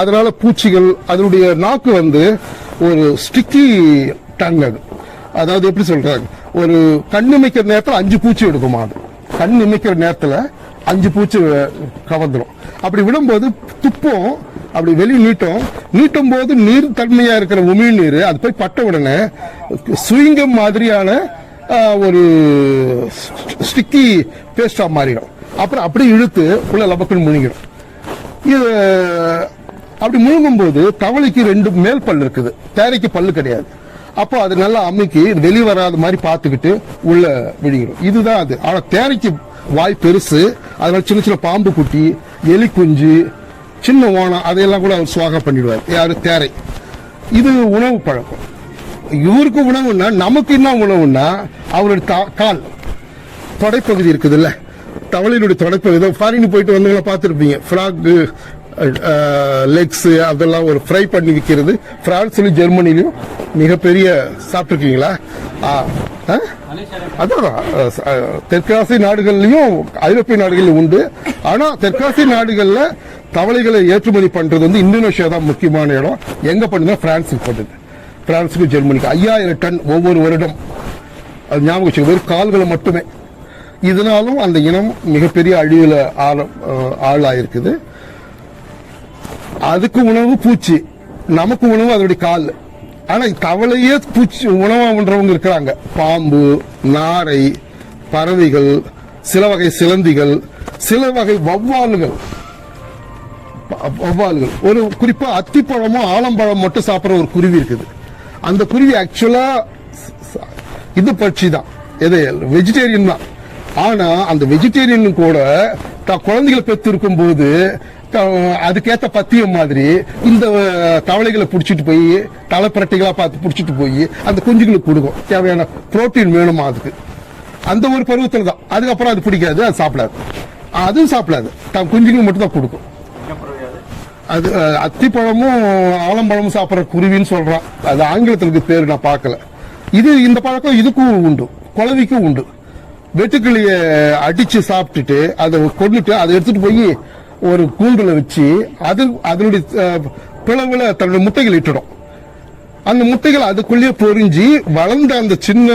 அதனால பூச்சிகள், அதனுடைய நாக்கு வந்து ஒரு ஸ்டிக்கி டங். அதாவது எப்படி சொல்றாங்க, ஒரு கண் இமைக்கிற நேரத்தில் 5 பூச்சி எடுக்குமா. அது கண் இமைக்கிற நேரத்தில் 5 பூச்சி கவர்ந்துடும். அப்படி விடும்போது துப்பம் அப்படி வெளியே நீட்டும் போது நீர் தன்மையா இருக்கிற உமிழ் நீர் அது போய் பட்ட உடனே சுவிங்கம் மாதிரியான ஒரு ஸ்டிக்கி பேஸ்டா மாறிடும். அப்புறம் அப்படி இழுத்து உள்ள லபக்குன்னு முழுங்கிடும். இது அப்படி முழுங்கும் போது தவளைக்கு 2 மேல் பல் இருக்குது, தேரைக்கு பல்லு கிடையாது. அப்போ அது நல்லா அமுக்கி வெளியே வராத மாதிரி பார்த்துக்கிட்டு உள்ள விழுங்கிடும். இதுதான் அது. ஆனா தேரைக்கு வாய் பெருசு, அதனால சின்ன சின்ன பாம்பு குட்டி, எலி குஞ்சு, சின்ன ஓனம் அதையெல்லாம் கூட அவர் சுவாகம் பண்ணிடுவார். யாரு? தேரை. இது உணவு பழக்கம். இவருக்கு உணவுன்னா நமக்கு என்ன உணவுன்னா அவருடைய கால் தொடைப்பகுதி இருக்குது இல்ல, தவளையினுடைய தொடைப்பகுதி. ஃபாரின் போயிட்டு வந்தவங்களை பார்த்துருப்பீங்க, ஃப்ராக் லெக்ஸ் அதெல்லாம் ஒரு ஃப்ரை பண்ணி விற்கிறது. பிரான்ஸ்லயும் ஜெர்மனிலையும் மிகப்பெரிய சாப்பிட்டுருக்கீங்களா? அதான் தெற்காசிய நாடுகள்லயும் ஐரோப்பிய நாடுகளிலும் உண்டு. ஆனா தெற்காசிய நாடுகள்ல தவளைகளை ஏற்றுமதி பண்றது வந்து இந்தோனேஷியா தான் முக்கியமான இடம். எங்க பண்ணுங்க? பிரான்ஸுக்கு பண்ணுது. பிரான்ஸுக்கு ஜெர்மனிக்கு 5000 டன் ஒவ்வொரு வருடம். அது ஞாபகம் வச்சு, வெறும் கால்களை மட்டுமே. இதனாலும் அந்த இனம் மிகப்பெரிய அழிவுல ஆளாயிருக்குது. அதுக்கு உணவு பூச்சி, நமக்கு உணவு அதோடைய கால். ஆனா தவளையே பூச்சி உணவா பண்றவங்க இருக்கிறாங்க. பாம்பு, நாரை, பறவைகள், சில வகை சிலந்திகள், சில வகை வௌவால்கள். ஒரு குறிப்பா அத்திப்பழமும் ஆலம்பழம் மட்டும் சாப்பிட்ற ஒரு குருவி இருக்குது. அந்த குருவி ஆக்சுவலா இது பட்சி தான், எது வெஜிடேரியன் தான். ஆனா அந்த வெஜிடேரியன் கூட குழந்தைகளை பெற்று இருக்கும் போது அதுக்கேற்ற பத்தியம் மாதிரி இந்த தவளைகளை பிடிச்சிட்டு போய் தலைப்பரட்டிகளா பார்த்து பிடிச்சிட்டு போய் அந்த குஞ்சுகளுக்கு கொடுக்கும். தேவையான புரோட்டீன் வேணுமா அதுக்கு. அந்த ஒரு பருவத்தில் தான். அதுக்கப்புறம் அது பிடிக்காது, அது சாப்பிடாது. அதுவும் சாப்பிடாது, தான் குஞ்சுகளுக்கு மட்டும் தான் கொடுக்கும். அது அத்திப்பழமும் ஆலம்பழமும் சாப்பிட்ற குருவின்னு சொல்றான். அது ஆங்கிலத்திற்கு பேரு நான் பார்க்கல. இது இந்த பழக்கம் இதுக்கும் உண்டு, குளவிக்கும் உண்டு. வெட்டுக்கிளிய அடிச்சு சாப்பிட்டுட்டு அதை கொண்டுட்டு அதை எடுத்துட்டு போய் ஒரு கூண்டுல வச்சு அதனுடைய பிளவுல தன்னுடைய முட்டைகள் இட்டுடும். அந்த முட்டைகள் அதுக்குள்ளேயே பொறிஞ்சி வளர்ந்த அந்த சின்ன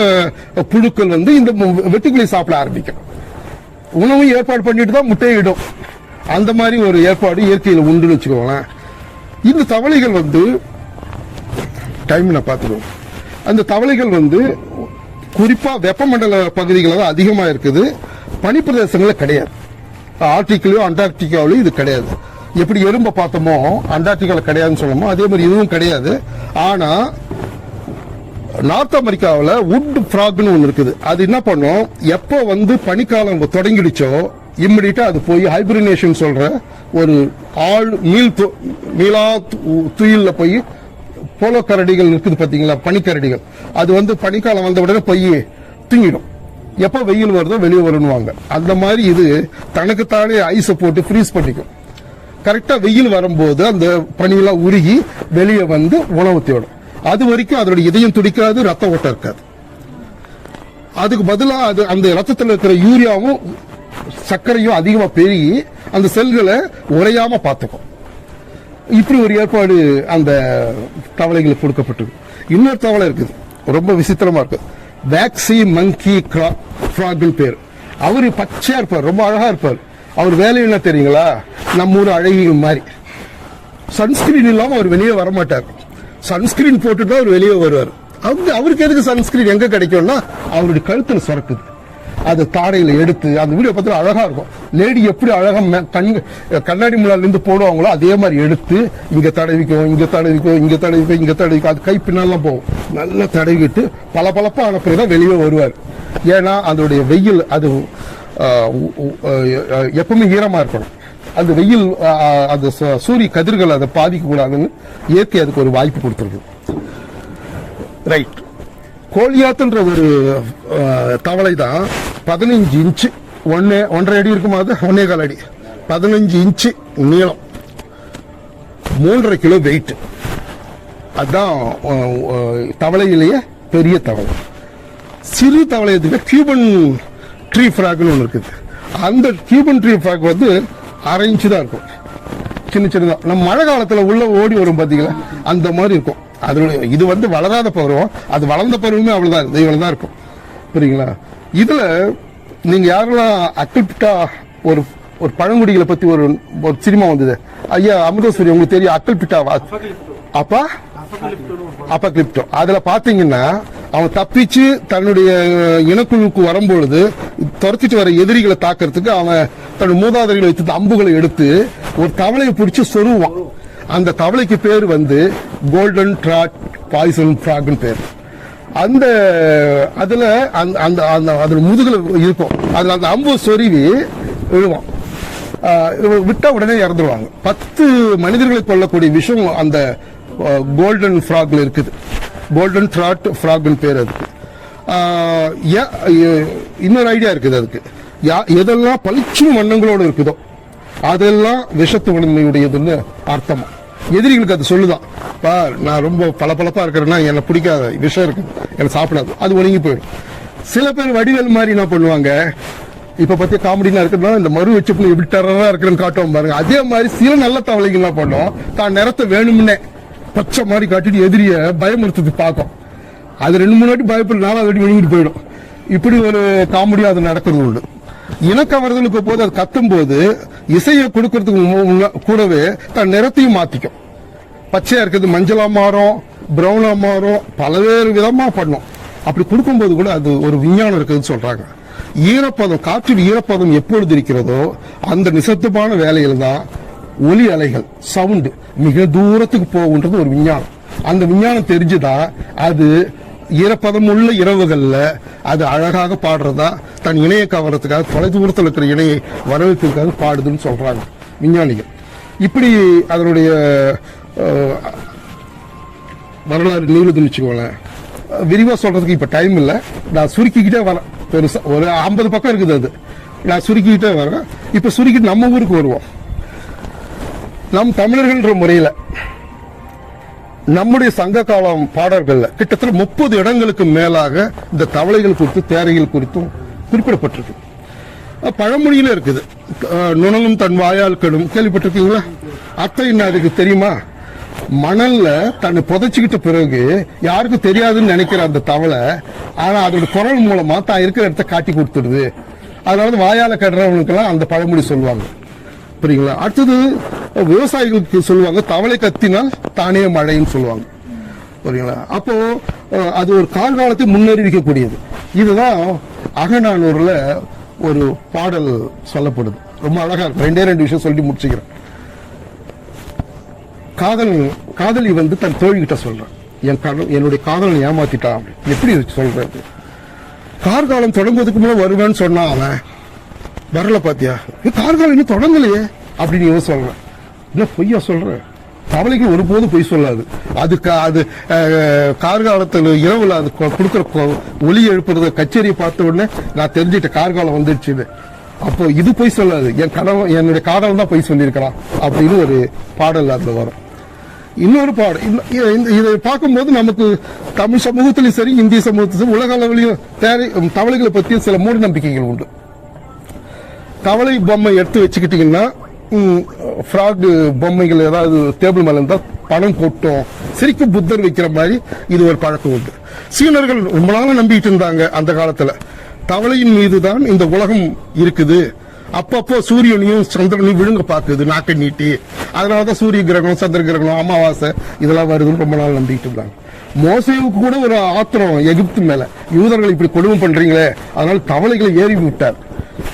புழுக்கள் வந்து இந்த வெட்டுக்கிளி சாப்பிட ஆரம்பிக்கும். உணவு ஏற்பாடு பண்ணிட்டு தான் முட்டையை இடும். அந்த மாதிரி ஒரு ஏற்பாடு இயற்கையில் உண்டுன்னு வச்சுக்கோங்களேன். இந்த தவளைகள் வந்து டைம் நான் பார்த்துக்கோங்க. அந்த தவளைகள் வந்து குறிப்பா வெப்பமண்டல பகுதிகளில் தான் அதிகமா இருக்குது, பனிப்பிரதேசங்களில் கிடையாது. ஆர்டிகிலையோ அண்டார்டிகாவிலையும் இது கிடையாது. எப்படி எறும்பை பார்த்தோமோ அண்டார்டிகாவில் கிடையாதுன்னு சொல்லணுமோ அதே மாதிரி இதுவும் கிடையாது. ஆனா நார்த் அமெரிக்காவில் வுட் ஃப்ராக்னு ஒன்று இருக்குது. அது என்ன பண்ணும், எப்போ வந்து பனிக்காலம் தொடங்கிடுச்சோ இம்மிடியா அது போய் ஹைபிரினேஷன் சொல்ற ஒரு மீளா துயில்ல போய் போலோ கரடிகள் இருக்குது பாத்தீங்களா, பனிக்கரடிகள். அது வந்து பனிக்காலம் வந்த உடனே போய் தூங்கிடும். எப்ப வெயில் வருதோ வெளியே வரணுவாங்க. அந்த மாதிரி இது தனக்குத்தானே ஐஸை போட்டு ஃப்ரீஸ் பண்ணிக்கும். கரெக்டா வெயில் வரும்போது அந்த பனியெல்லாம் உருகி வெளியே வந்து உணவு தேடும். அது வரைக்கும் அதோட இதயம் துடிக்காது, ரத்த ஓட்டம் இருக்காது. அதுக்கு பதிலா அது அந்த ரத்தத்தில் இருக்கிற யூரியாவும் சர்க்கரையும் அதிகமா பெருகி அந்த செல்களை உறையாம பார்த்துக்கும். இப்படி ஒரு ஏற்பாடு அந்த தவளைகளுக்கு கொடுக்கப்பட்டிருக்கு. இன்னொரு தவளை இருக்குது, ரொம்ப விசித்திரமா இருக்கு. வேக்சி மங்கி ஃப்ராக்னு பேர். அவரு பச்சையா இருப்பார், ரொம்ப அழகா இருப்பார். அவர் வேலை என்ன தெரியுங்களா, நம்ம ஊர் அழகிகள் மாதிரி சன்ஸ்கிரீன் இல்லாம அவர் வெளியே வரமாட்டார். சன்ஸ்கிரீன் போட்டுட்டு தான் அவர் வெளியே வருவார். அவருக்கு எதுக்கு சன்ஸ்கிரீன் எங்க கிடைக்கும்னா அவருடைய கழுத்துல சுரக்குது. அது தாடையில எடுத்து அந்த வீடியோ பார்த்து அழகா இருக்கும். லேடி எப்படி அழகா கண்ணாடி முன்னால இருந்து போடுவாங்களோ அதே மாதிரி எடுத்து இங்க தடவிக்கும், இங்க தடவிக்கும், இங்க தடவிக்கும், இங்க தடவிக்கும். அது கை பின்னாலாம் போகும். நல்லா தடவிக்கிட்டு பளபளப்பா அனுப்புறதா வெளியே வருவார். ஏன்னா அதோடைய வெயில் அது எப்பவுமே ஈரமா இருக்கணும். அந்த வெயில் அந்த சூரிய கதிர்கள் அதை பாதிக்க கூடாதுன்னு இயற்கை அதுக்கு ஒரு வாய்ப்பு கொடுத்துருக்கு. ரைட். கோலியாத்துன்ற ஒரு தவளை தான் 15 இன்ச்சு 1.5 அடி இருக்குமா, அது 1.25 அடி, 15 இன்ச்சு நீளம், 3.5 கிலோ வெயிட். அதுதான் தவளையிலேயே பெரிய தவளை. சிறு தவளை கியூபன் ட்ரீ ஃபிராக்னு ஒன்று இருக்குது. அந்த கியூபன் ட்ரீ ஃபிராக் வந்து 1/2 இன்ச்சு தான் இருக்கும், சின்ன சின்னதா. நம்ம மழை காலத்துல உள்ள ஓடி வரும் பாத்தீங்களா, அந்த மாதிரி இருக்கும். அதனுடைய இது வந்து வளராத பருவம், அது வளர்ந்த பருவமே அவ்வளவுதான், இவ்வளவுதான் இருக்கும். புரியுங்களா? இதுல நீங்க யாரெல்லாம் அக்கல்பிட்டா ஒரு ஒரு பழங்குடிகளை பத்தி ஒரு சினிமா வந்தது ஐயா அமிர்தேஸ்வரி, உங்களுக்கு தெரியும் அக்கல்பிட்டா? அப்பா கிளிப்டோ. அதுல பாத்தீங்கன்னா அவன் தப்பிச்சு தன்னுடைய இனக்குழுக்கு வரும்பொழுது துரத்திட்டு வர எதிரிகளை தாக்கிறதுக்கு அவன் தன்னுடைய மூதாதைகளை வைத்து அம்புகளை எடுத்து ஒரு தவளையை பிடிச்சு சொருவான். அந்த தவளைக்கு பேர் வந்து கோல்டன் ட்ராட் பாய்சன் ஃபிராக்னு பேர். அந்த அதுல அந்த அதோட முதுகுல இருக்கும். அதுல அந்த அம்பு சொருவி விழுவான். விட்டா உடனே இறந்துருவாங்க. 10 மனிதர்களை கொல்லக்கூடிய விஷயம் அந்த கோல்டன் ஃபிராக்ல இருக்குது. கோல்டன் ட்ராட் ஃபிராக்னு பேர் அதுக்கு. இன்னொரு ஐடியா இருக்குது அதுக்கு. எதெல்லாம் பளிச்சு வண்ணங்களோடு இருக்குதோ அதெல்லாம் விஷத்துவன்மையுடையதுன்னு அர்த்தமா. எதிரிகளுக்கு அது சொல்லுதான், நான் ரொம்ப பளபளப்பா இருக்கிறேன்னா என்ன பிடிக்காத விஷம் இருக்கு, எனக்கு சாப்பிடாது, அது ஒழுங்கி போயிடும். சில பேர் வடிவேல் மாதிரி என்ன பண்ணுவாங்க, இப்ப பத்திய காமெடினா இருக்குன்னா இந்த மறு வச்சு எப்படி டெரரா இருக்குன்னு காட்டுவோம் பாருங்க. அதே மாதிரி சில நல்ல தவளைகள் என்ன பண்ணும், தான் நிறத்தை வேணும்னே பச்சை மாதிரி காட்டிட்டு எதிரிய பயமுறுத்துது பார்க்கும். அது 2-3 வாட்டி பயப்பட 4வது வாட்டி வெளியிட்டு போயிடும். இப்படி ஒரு காமெடியா அது நடக்கிறது உண்டு. இனக்கவர்தலுக்கு போது அது கத்தும் போது இசையை கொடுக்கறதுக்கு கூடவே தன் நிறத்தையும் மாத்திக்கும். பச்சையா இருக்கிறது மஞ்சளா மாறும், பிரவுனா மாறும், பல்வேறு விதமா பண்ணும். அப்படி கொடுக்கும்போது கூட அது ஒரு விஞ்ஞானம் இருக்குதுன்னு சொல்றாங்க. ஈரப்பதம், காற்றில் ஈரப்பதம் எப்பொழுது இருக்கிறதோ அந்த நிசப்தமான வேலையில் தான் ஒலி அலைகள் சவுண்ட் மிக தூரத்துக்கு போகுன்றது ஒரு விஞ்ஞானம். அந்த விஞ்ஞானம் தெரிஞ்சுதான் அது ஈரப்பதம் உள்ள இரவுகள்ல அது அழகாக பாடுறதா, தன் இணையை கவர்றதுக்காக தொலை தூரத்தில் இருக்கிற இணையை வரவேற்கிறதுக்காக பாடுதுன்னு சொல்றாங்க விஞ்ஞானிகள். இப்படி அதனுடைய வரலாறு நீளுதுன்னு வச்சுக்கோங்களேன். விரிவா சொல்றதுக்கு இப்ப டைம் இல்லை, நான் சுருக்கிக்கிட்டே வரேன். பெருசா ஒரு 50 பக்கம் இருக்குது, அது நான் சுருக்கிக்கிட்டே வரேன். இப்ப சுருக்கிட்டு நம்ம ஊருக்கு வருவோம். நம் தமிழர்கள்ன்ற முறையில நம்முடைய சங்க காலம் பாடல்கள்ல கிட்டத்தட்ட 30 இடங்களுக்கு மேலாக இந்த தவளைகள் குறித்து, தேரைகள் குறித்தும் குறிப்பிடப்பட்டிருக்கு. பழமொழியில இருக்குது. நுணலும் தன் வாயால் கெடும், கேள்விப்பட்டிருக்கீங்களா? அர்த்தம் என்ன அதுக்கு தெரியுமா? மணல்ல தன்னை புதைச்சுக்கிட்ட பிறகு யாருக்கும் தெரியாதுன்னு நினைக்கிற அந்த தவளை, ஆனா அதோட குரல் மூலமா தான் இருக்கிற இடத்த காட்டி கொடுத்துடுது. அதனால வாயால கடுறவங்களுக்கெல்லாம் அந்த பழமொழி சொல்லுவாங்க. புரியுங்களா? அடுத்தது விவசாயிகளுக்கு சொல்லுவாங்க, தவளை கத்தினால் தானே மழைன்னு சொல்லுவாங்க. புரியுங்களா? அப்போ அது ஒரு காலத்தை முன்னறிவிக்கக்கூடியது. இதுதான் அகநானூறுல ஒரு பாடல் சொல்லப்படுது. ரொம்ப அழகா இருக்கும். 2 விஷயம் சொல்லி முடிச்சுக்கிறேன். காதலி வந்து தன் தோழிகிட்ட சொல்றான், என்னுடைய காதலன் ஏமாத்திட்டான். எப்படி சொல்றது? கார்காலம் தொடங்குவதற்கு முன்னாடி வருவேன்னு சொன்னான். அவன் வரல, பாத்தியா? கார்காலம் இன்னும் தொடங்கலையே அப்படின்னு இவன் சொல்றான். இல்ல, பொய்யா சொல்ற? தவளைக்கு ஒருபோதும் பொய் சொல்லாது. அதுக்கு அது கார்காலத்தில் இரவுல அது கொடுக்குற ஒலி எழுப்புறத கச்சேரியை பார்த்த உடனே நான் தெரிஞ்சுட்டேன் கார்காலம் வந்துடுச்சு. அப்போ இது பொய் சொல்லாது, என் கணவன் என்னுடைய காதல் தான் பொய் சொல்லியிருக்கிறான் அப்படின்னு ஒரு பாடல் அதுல வரும். இன்னொரு பாடல் இதை பார்க்கும்போது நமக்கு தமிழ் சமூகத்திலும் சரி, இந்திய சமூகத்திலும் உலக அளவிலையும் தவளைகளை பற்றி சில மூட நம்பிக்கைகள் உண்டு. தவளை பொம்மை எடுத்து வச்சுக்கிட்டீங்கன்னா, ஃப்ராக் பொம்மைகள் ஏதாவது டேபிள் மேல இருந்தா பணம் கொட்டும், சிரிக்கும் புத்தர் வைக்கிற மாதிரி இது ஒரு பழக்கம் உண்டு. சீனர்கள் ரொம்ப நாளா நம்பிட்டு இருந்தாங்க அந்த காலத்துல, தவளையின் மீதுதான் இந்த உலகம் இருக்குது, அப்பப்போ சூரியனையும் சந்திரனையும் விழுங்க பாக்குது நாட்டை நீட்டி, அதனாலதான் சூரிய கிரகணம், சந்திர கிரகணம், அமாவாசை இதெல்லாம் வருதுன்னு ரொம்ப நாள் நம்பிட்டு இருந்தாங்க. மோசேவுக்கு கூட ஒரு ஆத்திரம் எகிப்து மேல, யூதர்கள் இப்படி கொடுமை பண்றீங்களே, அதனால தவளைகளை ஏறி விட்டார்.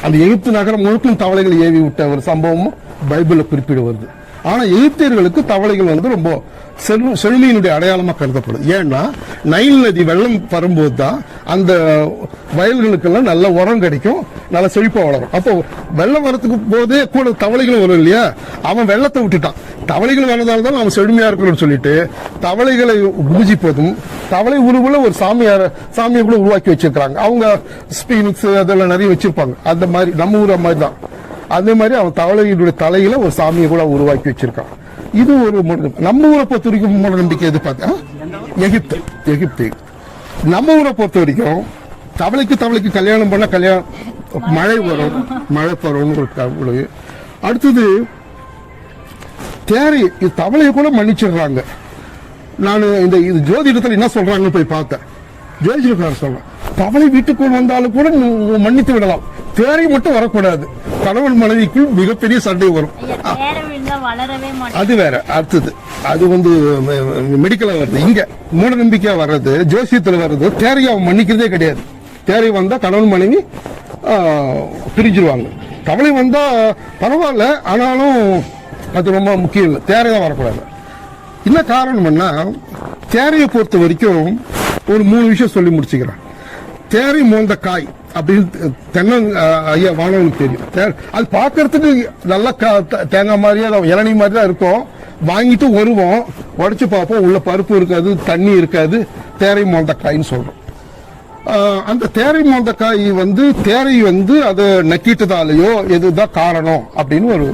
அந்த எகிப்து நகரம் முழுக்கும் தவளைகளை ஏவி விட்ட ஒரு சம்பவமும் பைபிள்ல குறிப்பிட வருது. ஆனா எகிப்தியர்களுக்கு தவளைகள் வந்து ரொம்ப செழுமையினுடைய அடையாளமா கருதப்படுது. ஏன்னா நைல் நதி வெள்ளம் வரும்போது தான் அந்த வயல்களுக்கெல்லாம் நல்ல உரம் கிடைக்கும், நல்ல செழிப்பா வளரும். அப்போ வெள்ளம் வரத்துக்கு போதே கூட தவளைகளும் வரும் இல்லையா, அவன் வெள்ளத்தை விட்டுட்டான். தவளைகள் வரதால தான் அவன் செழுமையா இருக்கணும்னு சொல்லிட்டு தவளைகளை பூஜிப்பதும், தவளை உருவுல ஒரு சாமியை கூட உருவாக்கி வச்சிருக்காங்க. அவங்க ஸ்பீனிக்ஸ் அதெல்லாம் நிறைய வச்சிருப்பாங்க. அந்த மாதிரி நம்ம ஊர் மாதிரி தான், அதே மாதிரி அவன் தவளைகளுடைய தலையில ஒரு சாமியை கூட உருவாக்கி வச்சிருக்கான். இது ஒரு நம்ம ஊரை பொறுத்த வரைக்கும் மூட நம்பிக்கை. எது பார்த்தா எகிப்து. நம்ம ஊரை பொறுத்த வரைக்கும் தவளைக்கு கல்யாணம் பண்ண மழை வரும். அடுத்தது தேரை தவளையை கூட மன்னிச்சிடுறாங்க. நான் இது ஜோதிடத்தில் என்ன சொல்றாங்கன்னு போய் பார்த்தேன். ஜோதிடக்காரர் சொல்றேன், தவளை வீட்டுக்குள் வந்தாலும் கூட மன்னித்து விடலாம், தேரை மட்டும் வரக்கூடாது. கணவன் மனைவிக்குள் மிகப்பெரிய சண்டை வரும். அது வேற. அடுத்தது அது வந்து மெடிக்கலா வருது. இங்க மூட நம்பிக்கையா வர்றது, ஜோசியத்துல வர்றது, தேரையை அவன் மன்னிக்கிறதே கிடையாது. தேரை வந்தா கணவன் மனைவி பிரிஞ்சிருவாங்க. தவளை வந்தா பரவாயில்ல, ஆனாலும் அது ரொம்ப முக்கியம் இல்லை, தேரை தான் வரக்கூடாது. என்ன காரணம்னா, தேரையை பொறுத்த வரைக்கும் ஒரு 3 விஷயம் சொல்லி முடிச்சுக்கிறேன். தேரை மோந்த காய் அப்படின்னு தென்னை ஐயா வானவனுக்கு தெரியும். அது பாக்குறதுக்கு நல்லா தேங்காய் மாதிரியே இளநீ மாதிரி தான் இருக்கும். வாங்கிட்டு வருவோம், உடைச்சு பார்ப்போம், உள்ள பருப்பு இருக்காது, தண்ணி இருக்காது. தேரை மோந்த காயின்னு சொல்றோம். அந்த தேரை மோந்த காய் வந்து தேரை வந்து அதை நக்கிட்டதாலேயோ எதுதான் காரணம் அப்படின்னு ஒரு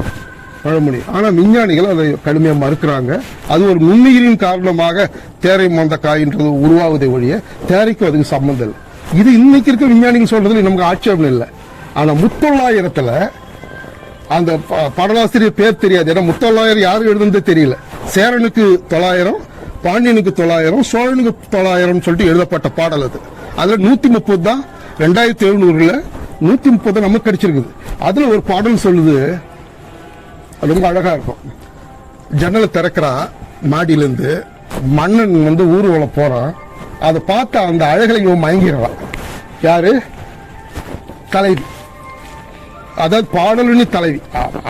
பழமொழி. ஆனா விஞ்ஞானிகள் அதை கடுமையா மறுக்கிறாங்க. அது ஒரு நுண்ணுயிரின் காரணமாக தேரை மோந்த காயின்றது உருவாவதை ஒழிய தேரைக்கும் அதுக்கு சம்பந்தம் இல்லை. இது இன்னைக்கு இருக்க விஞ்ஞானிகள் சொல்றதுல நமக்கு ஆட்சேபம் இல்லை. ஆனா 1900 அந்த பாடலாசிரியர் பேர் தெரியாது. ஏன்னா 1900 யாரு எழுதுனதே தெரியல. சேரனுக்கு 900, பாண்டியனுக்கு 900, சோழனுக்கு 900 சொல்லிட்டு எழுதப்பட்ட பாடல் அது. அதுல 130 தான் 2700 130 நமக்கு கிடைச்சிருக்குது. அதுல ஒரு பாடல் சொல்லுது, ரொம்ப அழகா இருக்கும். ஜன்னலை திறக்கிறா மாடியிலிருந்து, மன்னன் வந்து ஊர்வலம் போறான். அதை பார்த்து அந்த அழகலை இவன் மயங்கிடுறான். யாரு? தலைவி. அதாவது பாடலினி தலைவி.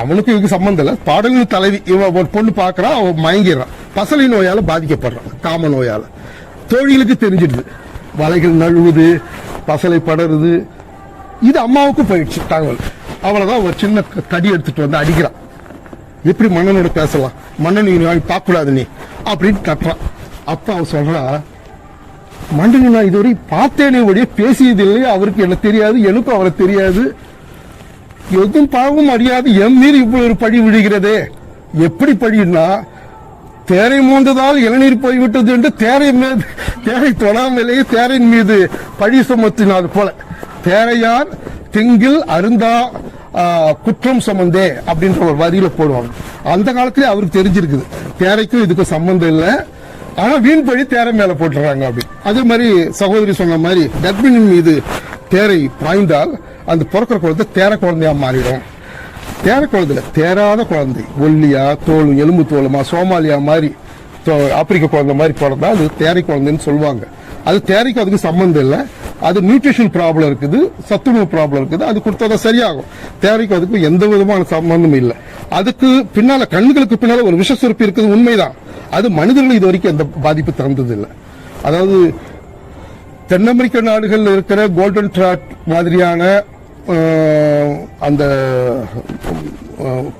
அவனுக்கு இதுக்கு சம்பந்தம் இல்லை, பாடலினி தலைவி. இவன் ஒரு பொண்ணு பார்க்கறான், அவன் மயங்கிடுறான். பசலை நோயால பாதிக்கப்படுறான், காம நோயால. தோழிகளுக்கு தெரிஞ்சிடுது, வலைகள் நழுவுது, பசலை படருது. இது அம்மாவுக்கு போயிடுச்சு தகவல். அவ்வளவுதான், ஒரு சின்ன தடி எடுத்துட்டு வந்து அடிக்கிறான். எப்படி மன்னனோட பேசலாம், மன்னன் பார்க்க கூடாது நீ அப்படின்னு கட்டுறான். அப்ப அவன் சொல்றா, மன்னனை நான் இதுவரை பார்த்தேனே ஒழிய பேசியதில்லை, அவருக்கு என்ன தெரியாது, எனக்கும் அவரை தெரியாது, எதுவும் பாவம் அறியாது, என் மீறி இப்படி ஒரு பழி விழுகிறதே. எப்படி பழின்னா, தேரை மோந்ததால் இளநீர் போய்விட்டது என்று தேரை தொடாமலேயே தேரின் மீது பழி சுமத்தினார் போல. தேரையார் திங்கில் அருந்தா குற்றம் சுமந்தே அப்படின்ற ஒரு வரியில போடுவாங்க. அந்த காலத்திலே அவருக்கு தெரிஞ்சிருக்குது தேரைக்கும் இதுக்கும் சம்பந்தம் இல்லை, ஆனா வீண் பழி தேரை மேல போட்டுறாங்க அப்படி. அதே மாதிரி சகோதரி சொன்ன மாதிரி கர்ப்பிணின் மீது தேரை பாய்ந்தால் அந்த பிறக்கிற குழந்தை தேர குழந்தையா மாறிடும். தேர குழந்தைல தேராத குழந்தை, ஒல்லியா தோலும் எலும்பு தோலுமா சோமாலியா மாதிரி ஆப்பிரிக்க குழந்தை மாதிரி பிறந்தா அது தேரை குழந்தைன்னு சொல்லுவாங்க. அது தேரைக்கும் அதுக்கு சம்பந்தம் இல்லை. அது நியூட்ரிஷன் ப்ராப்ளம் இருக்குது, சத்துணவு ப்ராப்ளம் இருக்குது, அது கொடுத்தாதான் சரியாகும். தேரைக்கும் அதுக்கு எந்த விதமான சம்பந்தமும் இல்லை. அதுக்கு பின்னால கண்ணுகளுக்கு பின்னால ஒரு விஷ சுரப்பி இருக்குது, உண்மைதான். அது மனிதர்கள் இது வரைக்கும் எந்த பாதிப்பு தந்தது இல்லை. அதாவது தென் அமெரிக்க நாடுகள் இருக்கிற கோல்டன் ட்ராட் மாதிரியான அந்த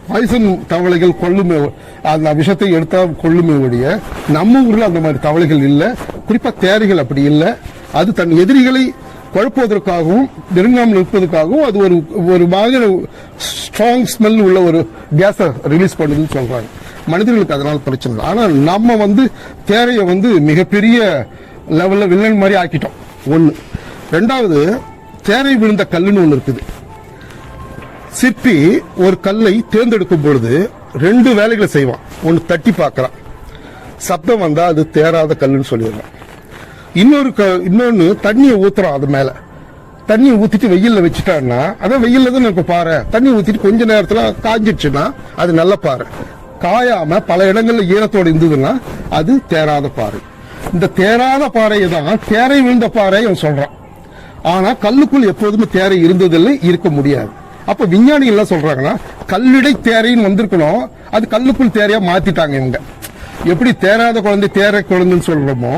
பாய்சன் தவளைகள் கொள்ளுமே, அந்த விஷத்தை எடுத்தா கொள்ளுமே ஒழிய நம்ம ஊர்ல அந்த மாதிரி தவளைகள் இல்லை. குறிப்பா தேரைகள் அப்படி இல்லை. அது தன் எதிரிகளை குழப்புவதற்காகவும் நெருங்காமல் இருப்பதற்காகவும் அது ஒரு மாதிரி ஸ்ட்ராங் ஸ்மெல் உள்ள ஒரு கேஸை ரிலீஸ் பண்ணுதுன்னு சொல்றாங்க. மனிதர்களுக்கு அதனால பிரச்சனை இல்லை. ஆனால் நம்ம தேரையை மிகப்பெரிய லெவல்ல வில்லன் மாதிரி ஆக்கிட்டோம். ஒன்று. ரெண்டாவது, தேரை விழுந்த கல்லுன்னு ஒன்று இருக்குது. சிற்பி ஒரு கல்லை தேர்ந்தெடுக்கும் பொழுது 2 வேலைகளை செய்வான். ஒன்று, தட்டி பார்க்கறான், சப்தம் வந்தா அது தேராத கல்லுன்னு சொல்லிடுறான். இன்னொன்னு தண்ணியை ஊத்துறான். அது மேல தண்ணியை ஊத்திட்டு வெயில்ல வச்சுட்டான்னா, அதான் வெயில்ல தான் இப்ப பாரு, தண்ணி ஊத்திட்டு கொஞ்ச நேரத்துல காஞ்சிடுச்சுன்னா அது நல்ல பாரு. காயாம பல இடங்கள்ல ஈரத்தோடு இருந்ததுன்னா அது தேராத பாறை. இந்த தேராத பாறையை தான் தேரை விழுந்த பாறை அவன் சொல்றான். ஆனா கல்லுக்குள் எப்போதுமே தேரை இருந்ததில்லை, இருக்க முடியாது. அப்ப விஞ்ஞானிகள் எல்லாம் சொல்றாங்கன்னா, கல்லிடை தேரைன்னு வந்திருக்கணும், அது கல்லுக்குள் தேரையா மாத்திட்டாங்க இவங்க. எப்படி தேராத குழந்தை தேரை குழந்தைன்னு சொல்றோமோ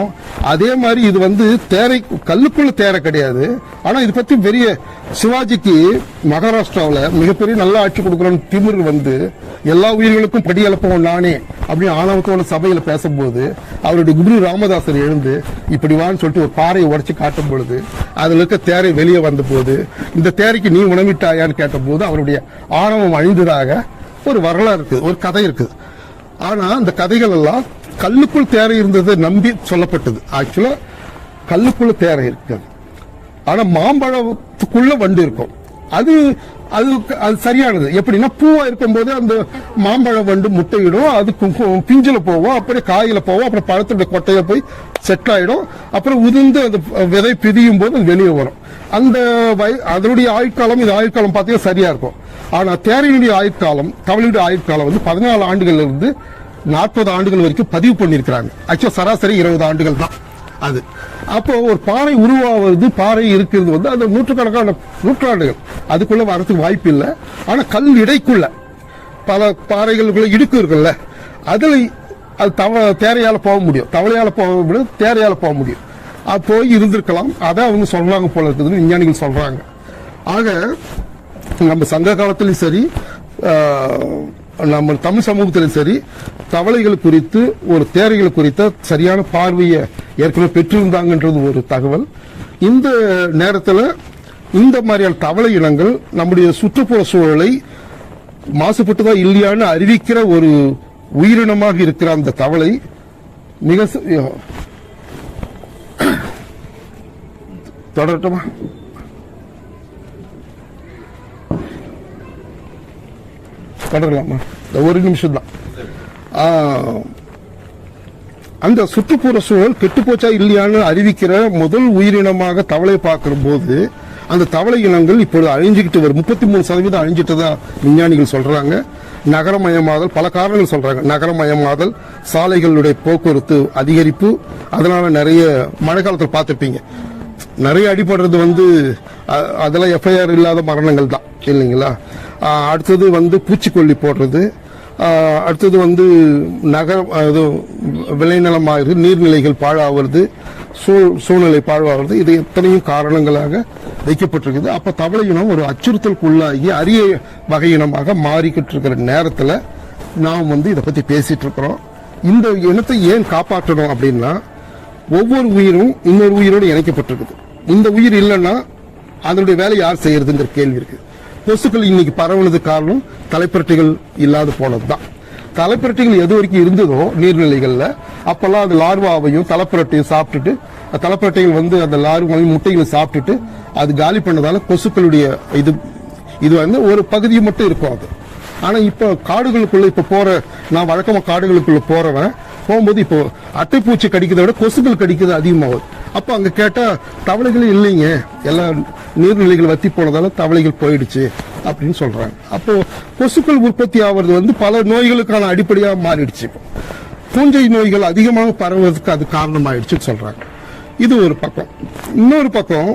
அதே மாதிரி இது தேரை கல்லுக்குள்ள தேரை கிடையாது. ஆனா இது பத்தி பெரிய சிவாஜிக்கு மகாராஷ்டிராவில் மிகப்பெரிய நல்ல ஆட்சி கொடுக்கறன்னு திமிர் எல்லா உயிர்களுக்கும் படி எழுப்பவும் நானே அப்படின்னு ஆணவத்தோட சபையில பேசும்போது அவருடைய குரு ராமதாசர் எழுந்து இப்படி வான்னு சொல்லிட்டு ஒரு பாறையை உடைச்சு காட்டும் பொழுது அதுல இருக்க தேரை வெளியே வந்த போது, இந்த தேரைக்கு நீ உணவிட்டாயான்னு கேட்ட போது அவருடைய ஆணவம் அழிந்ததாக ஒரு வரலாறு இருக்குது, ஒரு கதை இருக்குது. ஆனா அந்த கதைகள் எல்லாம் கல்லுக்குள் தேரை இருந்ததை நம்பி சொல்லப்பட்டது. ஆக்சுவலா கல்லுக்குள்ள தேரை இருக்காது, ஆனா மாம்பழத்துக்குள்ள வண்டு இருக்கும். அது அது அது சரியானது. எப்படின்னா, பூவா இருக்கும் போது அந்த மாம்பழம் வண்டு முட்டையிடும், அது பிஞ்சில போவோம், அப்படியே காயில போவோம், அப்புறம் பழத்துடைய கொட்டையில போய் செட் ஆயிடும், அப்புறம் உதிர்ந்து அந்த விதை பிரியும் போது அது வெளியே வரும். அந்த அதனுடைய ஆயுட்காலம் இது ஆயுட்காலம் பார்த்தீங்கன்னா சரியா இருக்கும். ஆனா தேரையினுடைய ஆயுட்காலம், தவளையுடைய ஆயுட்காலம் 14 ஆண்டுகள்ல இருந்து 40 ஆண்டுகள் வரைக்கும் பதிவு பண்ணிருக்கிறாங்க. ஆக்சுவலா சராசரி 20 ஆண்டுகள் தான் அது. அப்போ ஒரு பாறை உருவாவது, பாறை இருக்கிறது அது நூற்றுக்கணக்கான நூற்றாண்டுகள், அதுக்குள்ள வரதுக்கு வாய்ப்பு இல்லை. ஆனா கல் இடைக்குள்ள பல பாறைகளுக்குள்ள இடுக்கு இருக்குல்ல, அதுல அது தேரையால போக முடியும், தவளையால போக முடியும், தேரையால போக முடியும். அது போய் இருந்திருக்கலாம். அதான் அவங்க சொல்றாங்க போல இருக்குதுன்னு விஞ்ஞானிகள் சொல்றாங்க. ஆக நம்ம சங்க காலத்திலும் சரி, நம்ம தமிழ் சமூகத்திலும் சரி, தவளைகள் குறித்து ஒரு தேரைகள் குறித்த சரியான பார்வையை ஏற்கனவே பெற்றிருந்தாங்கன்றது ஒரு தகவல். இந்த நேரத்தில் இந்த மாதிரியான தவளை இனங்கள் நம்முடைய சுற்றுப்புற சூழலை மாசுபட்டுதா இல்லையான்னு அறிவிக்கிற ஒரு உயிரினமாக இருக்கிற அந்த தவளை மிக தொடரட்டுமா? தொடரலாமா? ஒரு நிமிஷம் தான். அந்த சுற்றுப்புற சூழல் கெட்டு போச்சா இல்லையான்னு அறிவிக்கிற முதல் உயிரினமாக தவளை பார்க்கிற போது அந்த தவளை இனங்கள் இப்பொழுது அழிஞ்சுக்கிட்டு வரும். 33% அழிஞ்சிட்டதா விஞ்ஞானிகள் சொல்றாங்க. நகரமயமாதல், பல காரணங்கள் சொல்றாங்க. நகரமயமாதல், சாலைகளுடைய போக்குவரத்து அதிகரிப்பு, அதனால நிறைய மழை காலத்தில் பார்த்துருப்பீங்க, நிறைய அடிபடுறது அதெல்லாம் எஃப்ஐஆர் இல்லாத மரணங்கள் தான் இல்லைங்களா? அடுத்தது பூச்சிக்கொல்லி போடுறது, அடுத்தது நகரம் விளைநிலமாகிறது, நீர்நிலைகள் பாழாவது, சூழ்நிலை பாழாவது, இது எத்தனையும் காரணங்களாக வைக்கப்பட்டிருக்குது. அப்ப தவளை இனம் ஒரு அச்சுறுத்தலுக்கு உள்ளாகி அரிய வகையினமாக மாறிக்கிட்டு இருக்கிற நேரத்தில் நாம் இதை பத்தி பேசிட்டு இருக்கிறோம். இந்த இனத்தை ஏன் காப்பாற்றணும் அப்படின்னா, ஒவ்வொரு உயிரும் இன்னொரு உயிரோடு இணைக்கப்பட்டிருக்குது. இந்த உயிர் இல்லைன்னா அதனுடைய வேலை யார் செய்யறதுங்கிற கேள்வி இருக்கு. கொசுக்கள் இன்னைக்கு பரவுனது காரணம் தலைப்பரட்டிகள் இல்லாத போனதுதான். தலைப்பரட்டிகள் எது வரைக்கும் இருந்ததோ நீர்நிலைகள்ல, அப்பெல்லாம் அது லார்வாவையும் தலைப்பரட்டையும் சாப்பிட்டுட்டு, தலைப்பரட்டைகள் அந்த லார்வாவையும் முட்டைகளை சாப்பிட்டுட்டு அது காலி பண்ணதால கொசுக்களுடைய இது ஒரு பகுதியை மட்டும் இருக்கும் அது. ஆனா இப்ப காடுகளுக்குள்ள நான் வழக்கமா காடுகளுக்குள்ள போகும்போது இப்போ அட்டைப்பூச்சி கடிக்கிறத விட கொசுக்கள் கடிக்கிறது அதிகமாகுது. அப்ப அங்க கேட்டா தவளைகள் இல்லைங்க, எல்லா நீர்நிலைகள் வத்தி போனதால தவளைகள் போயிடுச்சு அப்படின்னு சொல்றாங்க. அப்போ கொசுக்கள் உற்பத்தி ஆவது பல நோய்களுக்கான அடிப்படையா மாறிடுச்சு. இப்போ பூஞ்சை நோய்கள் அதிகமாக பரவுவதற்கு அது காரணமாயிடுச்சுன்னு சொல்றாங்க. இது ஒரு பக்கம். இன்னொரு பக்கம்,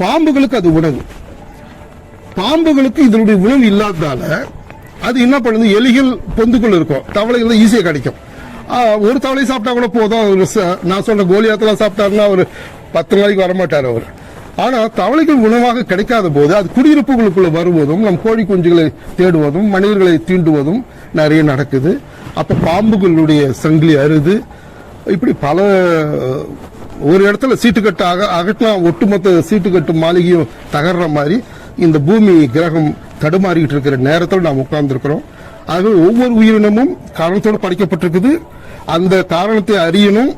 பாம்புகளுக்கு அது உணவு. பாம்புகளுக்கு இதனுடைய உணவு இல்லாததால அது என்ன பண்ணுது, எலிகள் பொந்துக்குள்ள இருக்கும், தவளைகள் ஈஸியா கிடைக்கும். ஒரு தவளை சாப்பிட்டா கூட போதும். நான் சொன்ன கோலியாத்தெல்லாம் சாப்பிட்டாருன்னா ஒரு 10 நாளைக்கு வரமாட்டார் அவர். ஆனா தவளைகள் உணவாக கிடைக்காத போது அது குடியிருப்புகளுக்குள்ள வருவதும், நம் கோழி குஞ்சுகளை தேடுவதும், மனிதர்களை தீண்டுவதும் நிறைய நடக்குது. அப்ப பாம்புகளுடைய சங்கிலி அறுது, இப்படி பல ஒரு இடத்துல சீட்டுக்கட்டு அகட்டினா ஒட்டுமொத்த சீட்டுக்கட்டு மாளிகையும் தகர்ற மாதிரி இந்த பூமி கிரகம் தடுமாறிட்டு இருக்கிற நேரத்தில் நாம் உட்கார்ந்துருக்கிறோம். ஆகவே ஒவ்வொரு உயிரினமும் காரணத்தோடு படைக்கப்பட்டிருக்குது. அந்த காரணத்தை அறியணும்,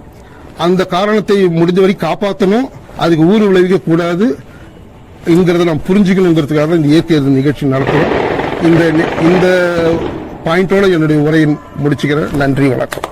அந்த காரணத்தை முடிந்தவரை காப்பாற்றணும், அதுக்கு ஊறு விளைவிக்க கூடாது என்கிறத நாம் புரிஞ்சுக்கணுங்கிறதுக்காக இந்த இயற்கை எதிர்ப்பு நிகழ்ச்சி நடத்துறோம். இந்த பாயிண்டோட என்னுடைய உரையை முடிச்சுக்கிறேன். நன்றி, வணக்கம்.